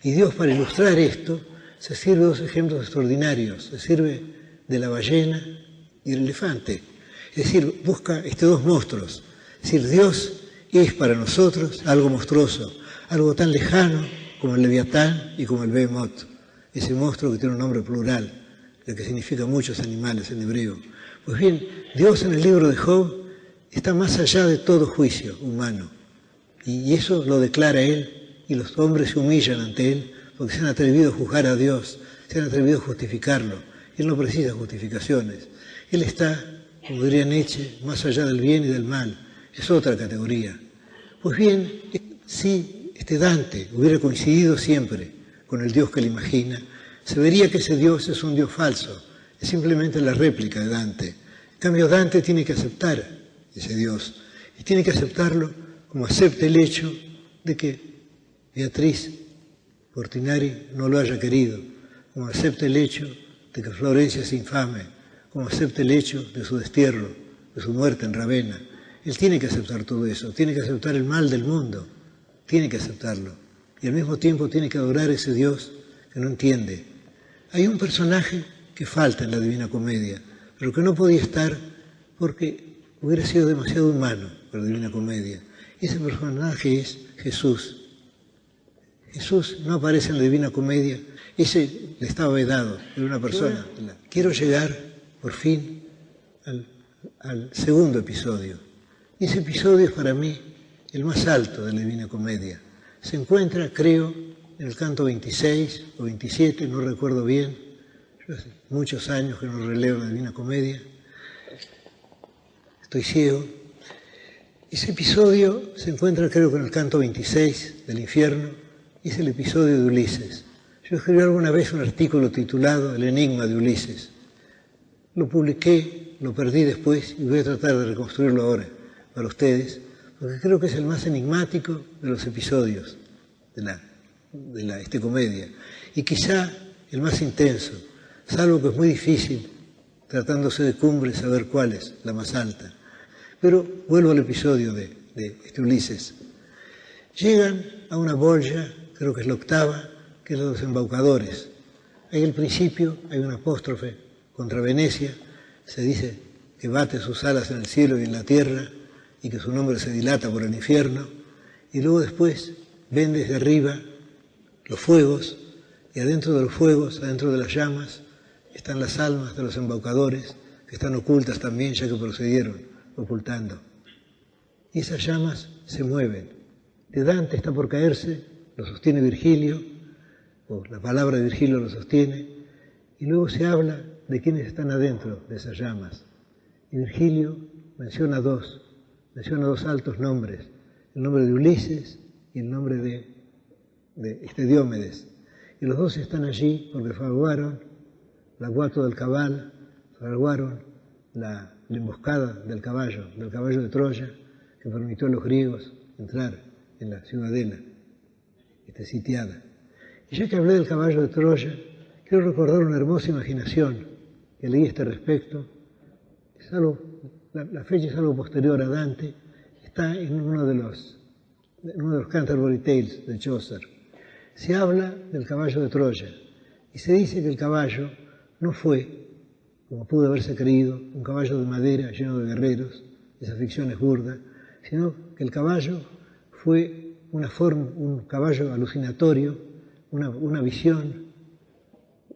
Y Dios, para ilustrar esto, se sirve de dos ejemplos extraordinarios. Se sirve de la ballena y del elefante. Es decir, busca dos monstruos. Es decir, Dios es para nosotros algo monstruoso, algo tan lejano como el Leviatán y como el Behemoth, ese monstruo que tiene un nombre plural, el que significa muchos animales en hebreo. Pues bien, Dios en el libro de Job está más allá de todo juicio humano. Y eso lo declara Él, y los hombres se humillan ante Él porque se han atrevido a juzgar a Dios, se han atrevido a justificarlo. Él no precisa justificaciones. Él está, como diría Nietzsche, más allá del bien y del mal. Es otra categoría. Pues bien, si Dante hubiera coincidido siempre con el Dios que le imagina, se vería que ese Dios es un Dios falso, es simplemente la réplica de Dante. En cambio, Dante tiene que aceptar ese Dios, y tiene que aceptarlo como acepta el hecho de que Beatriz Portinari no lo haya querido, como acepta el hecho de que Florencia es infame, como acepta el hecho de su destierro, de su muerte en Ravenna. Él tiene que aceptar todo eso, tiene que aceptar el mal del mundo, tiene que aceptarlo. Y al mismo tiempo tiene que adorar a ese Dios que no entiende. Hay un personaje que falta en la Divina Comedia, pero que no podía estar porque hubiera sido demasiado humano para la Divina Comedia. Ese personaje es Jesús. Jesús no aparece en la Divina Comedia, ese le estaba vedado, era una persona. Quiero llegar, por fin, al segundo episodio. Y ese episodio es para mí el más alto de la Divina Comedia. Se encuentra, creo, en el canto 26 o 27, no recuerdo bien. Yo hace muchos años que no releo la Divina Comedia. Estoy ciego. Ese episodio se encuentra, creo que en el canto 26 del Infierno, y es el episodio de Ulises. Yo escribí alguna vez un artículo titulado El enigma de Ulises. Lo publiqué, lo perdí después y voy a tratar de reconstruirlo ahora para ustedes, porque creo que es el más enigmático de los episodios de la de comedia, y quizá el más intenso, salvo que es muy difícil, tratándose de cumbre, saber cuál es la más alta. Pero vuelvo al episodio de Ulises. Llegan a una boya, creo que es la octava, que es la de los embaucadores. Ahí al principio hay una apóstrofe contra Venecia, se dice que bate sus alas en el cielo y en la tierra y que su nombre se dilata por el infierno, y luego después ven desde arriba los fuegos, y adentro de los fuegos, adentro de las llamas, están las almas de los embaucadores, que están ocultas también, ya que procedieron ocultando. Y esas llamas se mueven. De Dante está por caerse, lo sostiene Virgilio, o la palabra de Virgilio lo sostiene, y luego se habla de quienes están adentro de esas llamas. Y Virgilio menciona dos altos nombres, el nombre de Ulises y el nombre de Diómedes. Y los dos están allí porque fraguaron l'aguato del cabal, fraguaron la emboscada del caballo de Troya, que permitió a los griegos entrar en la ciudadela sitiada. Y ya que hablé del caballo de Troya, quiero recordar una hermosa imaginación que leí a este respecto. La fecha es algo posterior a Dante, está en uno de los Canterbury Tales de Chaucer. Se habla del caballo de Troya y se dice que el caballo no fue, como pudo haberse creído, un caballo de madera lleno de guerreros, esa ficción es burda, sino que el caballo fue un caballo alucinatorio, una visión,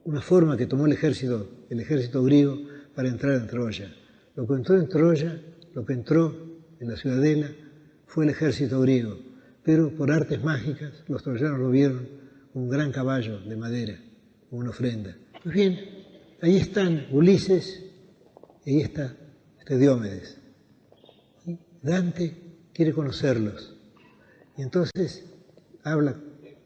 una forma que tomó el ejército griego para entrar en Troya. Lo que entró en Troya, lo que entró en la ciudadela, fue el ejército griego, pero por artes mágicas los troyanos lo vieron como un gran caballo de madera, como una ofrenda. Pues bien, ahí están Ulises y ahí está Diómedes. Y Dante quiere conocerlos. Y entonces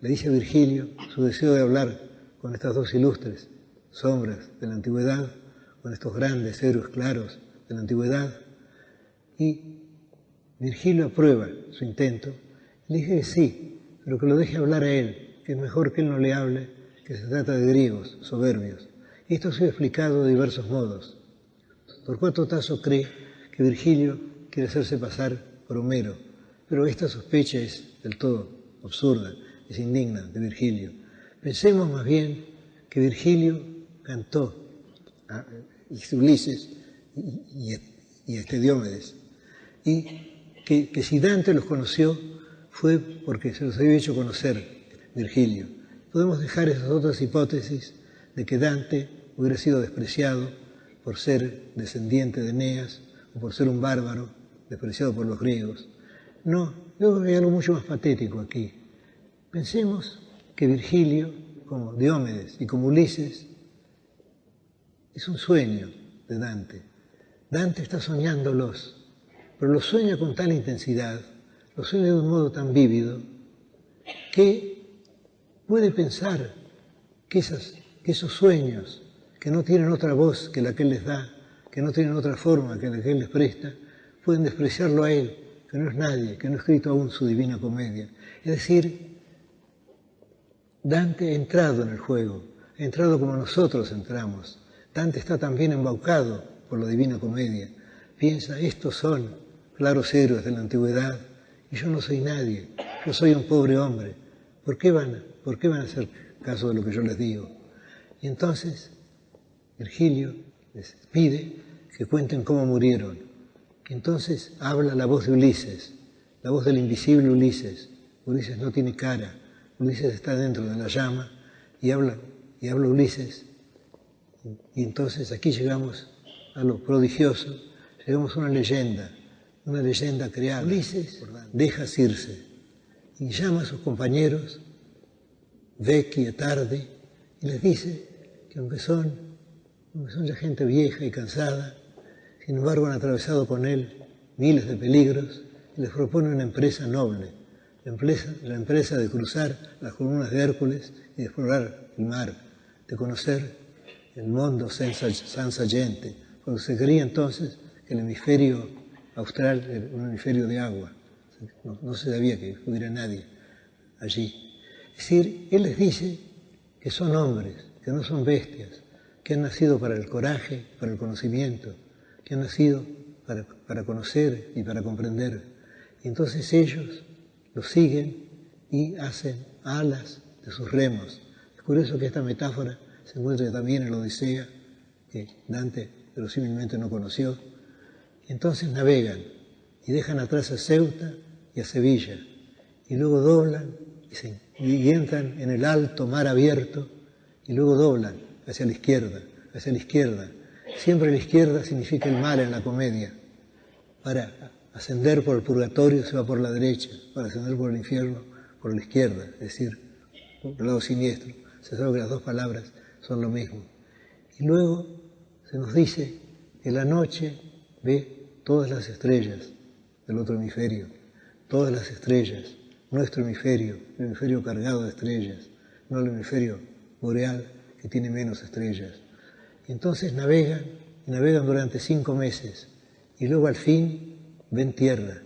le dice a Virgilio su deseo de hablar con estas dos ilustres sombras de la antigüedad, con estos grandes héroes claros de la antigüedad. Y Virgilio aprueba su intento. Le dije que sí, pero que lo deje hablar a él, que es mejor que él no le hable, que se trata de griegos soberbios. Y esto ha sido explicado de diversos modos. Torcuato Tasso cree que Virgilio quiere hacerse pasar por Homero, pero esta sospecha es del todo absurda, es indigna de Virgilio. Pensemos más bien que Virgilio cantó a Ulises y a Diómedes, y que si Dante los conoció fue porque se los había hecho conocer Virgilio. Podemos dejar esas otras hipótesis de que Dante hubiera sido despreciado por ser descendiente de Eneas o por ser un bárbaro despreciado por los griegos. No, yo creo que hay algo mucho más patético aquí. Pensemos que Virgilio, como Diómedes y como Ulises, es un sueño de Dante. Dante está soñándolos, pero los sueña con tal intensidad, los sueña de un modo tan vívido, que puede pensar que esos sueños, que no tienen otra voz que la que él les da, que no tienen otra forma que la que él les presta, pueden despreciarlo a él, que no es nadie, que no ha escrito aún su Divina Comedia. Es decir, Dante ha entrado en el juego, ha entrado como nosotros entramos. Dante está también embaucado por la Divina Comedia. Piensa, estos son claros héroes de la antigüedad y yo no soy nadie, yo soy un pobre hombre. ¿Por qué van a hacer caso de lo que yo les digo? Y entonces Virgilio les pide que cuenten cómo murieron. Y entonces habla la voz de Ulises, la voz del invisible Ulises. Ulises no tiene cara, Ulises está dentro de la llama y habla Ulises. Y entonces aquí llegamos a lo prodigioso, llegamos a una leyenda creada. Ulises deja a Circe y llama a sus compañeros, Vecchi y Tardi, y les dice que aunque son ya gente vieja y cansada, sin embargo han atravesado con él miles de peligros y les propone una empresa noble, la empresa de cruzar las columnas de Hércules y de explorar el mar, de conocer el mundo senza gente, porque se creía entonces que el hemisferio austral era un hemisferio de agua, no se sabía que hubiera nadie allí. Es decir, él les dice que son hombres, que no son bestias, que han nacido para el coraje, para el conocimiento, que han nacido para conocer y para comprender. Y entonces ellos los siguen y hacen alas de sus remos. Es curioso que esta metáfora se encuentra también en la Odisea, que Dante verosímilmente no conoció. Y entonces navegan y dejan atrás a Ceuta y a Sevilla, y luego doblan y entran en el alto mar abierto, y luego doblan hacia la izquierda, hacia la izquierda. Siempre la izquierda significa el mal en la comedia. Para ascender por el purgatorio se va por la derecha, para ascender por el infierno por la izquierda, es decir, por el lado siniestro. Se sabe que las dos palabras son lo mismo. Y luego se nos dice que la noche ve todas las estrellas del otro hemisferio, todas las estrellas, nuestro hemisferio, el hemisferio cargado de estrellas, no el hemisferio boreal que tiene menos estrellas. Y entonces navegan durante 5 meses y luego al fin ven tierra.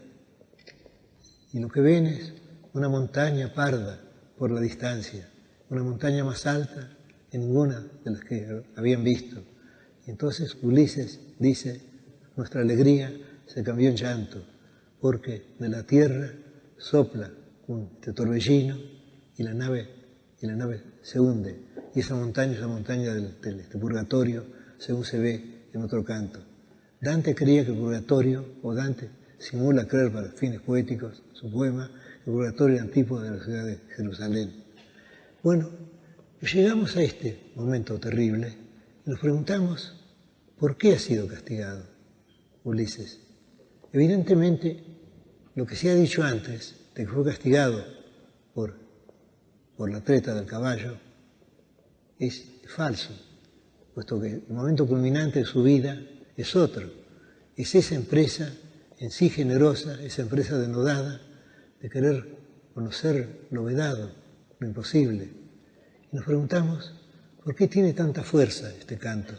Y lo que ven es una montaña parda por la distancia, una montaña más alta que ninguna de las que habían visto. Y entonces Ulises dice, nuestra alegría se cambió en llanto, porque de la tierra sopla un torbellino y la nave se hunde. Y esa montaña es la montaña del purgatorio, según se ve en otro canto. Dante creía que el purgatorio, o Dante simula creer para fines poéticos, su poema, el purgatorio era antípoda de la ciudad de Jerusalén. Bueno, llegamos a este momento terrible y nos preguntamos, ¿por qué ha sido castigado Ulises? Evidentemente, lo que se ha dicho antes, de que fue castigado por la treta del caballo, es falso, puesto que el momento culminante de su vida es otro. Es esa empresa en sí generosa, esa empresa denodada de querer conocer lo vedado, lo imposible. Y nos preguntamos, ¿por qué tiene tanta fuerza este canto?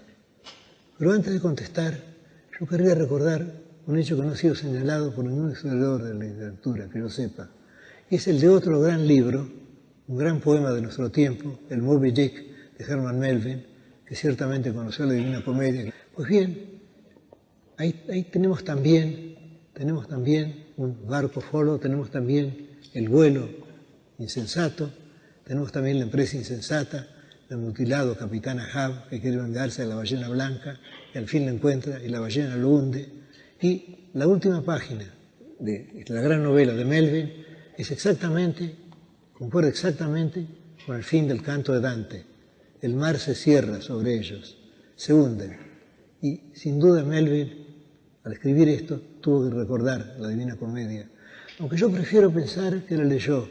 Pero antes de contestar, yo querría recordar un hecho que no ha sido señalado por ningún historiador de la literatura, que yo sepa, y es el de otro gran libro, un gran poema de nuestro tiempo, el Moby Dick de Herman Melville, que ciertamente conoció la Divina Comedia. Pues bien, ahí tenemos también un barco folo, tenemos también el vuelo insensato, tenemos también la empresa insensata, el mutilado capitán Ahab, que quiere vengarse de la ballena blanca, y al fin la encuentra y la ballena lo hunde. Y la última página de la gran novela de Melville concuerda exactamente con el fin del canto de Dante. El mar se cierra sobre ellos, se hunden. Y sin duda Melville, al escribir esto, tuvo que recordar la Divina Comedia. Aunque yo prefiero pensar que la leyó,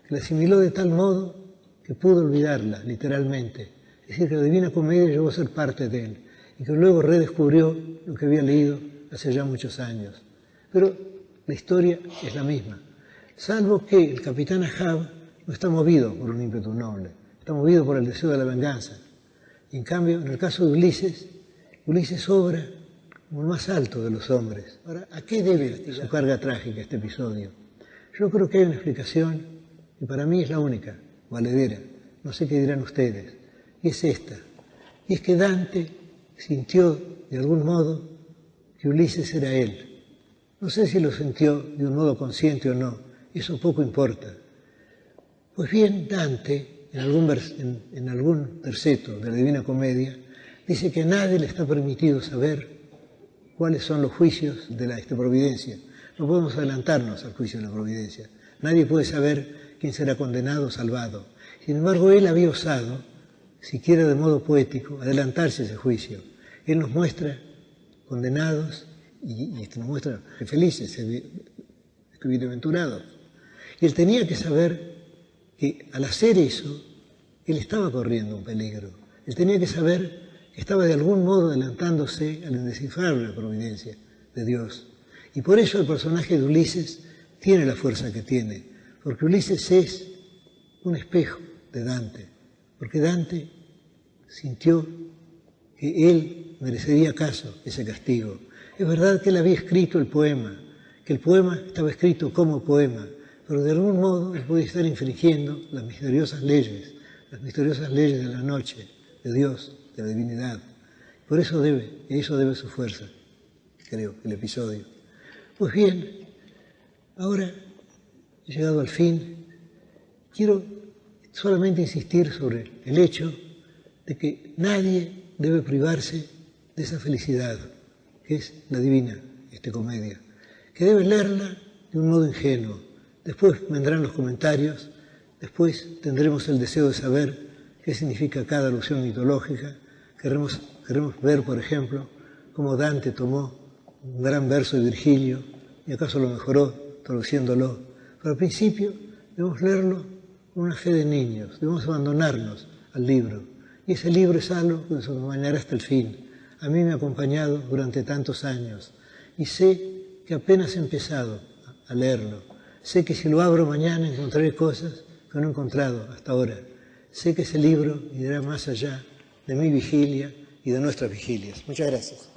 que la asimiló de tal modo que pudo olvidarla, literalmente. Es decir, que la Divina Comedia llegó a ser parte de él y que luego redescubrió lo que había leído hace ya muchos años. Pero la historia es la misma, salvo que el capitán Ahab no está movido por un ímpetu noble, está movido por el deseo de la venganza. Y en cambio, en el caso de Ulises obra como el más alto de los hombres. Ahora, ¿a qué debe su carga trágica este episodio? Yo creo que hay una explicación, y para mí es la única, valedera, no sé qué dirán ustedes, y es esta. Y es que Dante sintió, de algún modo, que Ulises era él. No sé si lo sintió de un modo consciente o no, eso poco importa. Pues bien, Dante, en algún terceto de la Divina Comedia, dice que a nadie le está permitido saber cuáles son los juicios de la providencia. No podemos adelantarnos al juicio de la providencia. Nadie puede saber quién será condenado o salvado. Sin embargo, él había osado, siquiera de modo poético, adelantarse a ese juicio. Él nos muestra condenados y nos muestra felices, bienaventurados. Y él tenía que saber que al hacer eso, él estaba corriendo un peligro. Él tenía que saber que estaba de algún modo adelantándose a la indescifrable providencia de Dios. Y por eso el personaje de Ulises tiene la fuerza que tiene, porque Ulises es un espejo de Dante, porque Dante sintió que él merecería acaso ese castigo. Es verdad que él había escrito el poema, que el poema estaba escrito como poema, pero de algún modo él puede estar infringiendo las misteriosas leyes de la noche, de Dios, de la divinidad. Por eso debe su fuerza, creo, el episodio. Pues bien, ahora he llegado al fin. Quiero solamente insistir sobre el hecho de que nadie debe privarse de esa felicidad, que es la divina comedia, que debe leerla de un modo ingenuo. Después vendrán los comentarios, después tendremos el deseo de saber qué significa cada alusión mitológica. Queremos ver, por ejemplo, cómo Dante tomó un gran verso de Virgilio y acaso lo mejoró traduciéndolo. Pero al principio debemos leerlo con una fe de niños, debemos abandonarnos al libro. Y ese libro es algo que nos acompañará hasta el fin. A mí me ha acompañado durante tantos años y sé que apenas he empezado a leerlo. Sé que si lo abro mañana encontraré cosas que no he encontrado hasta ahora. Sé que ese libro irá más allá de mi vigilia y de nuestras vigilias. Muchas gracias.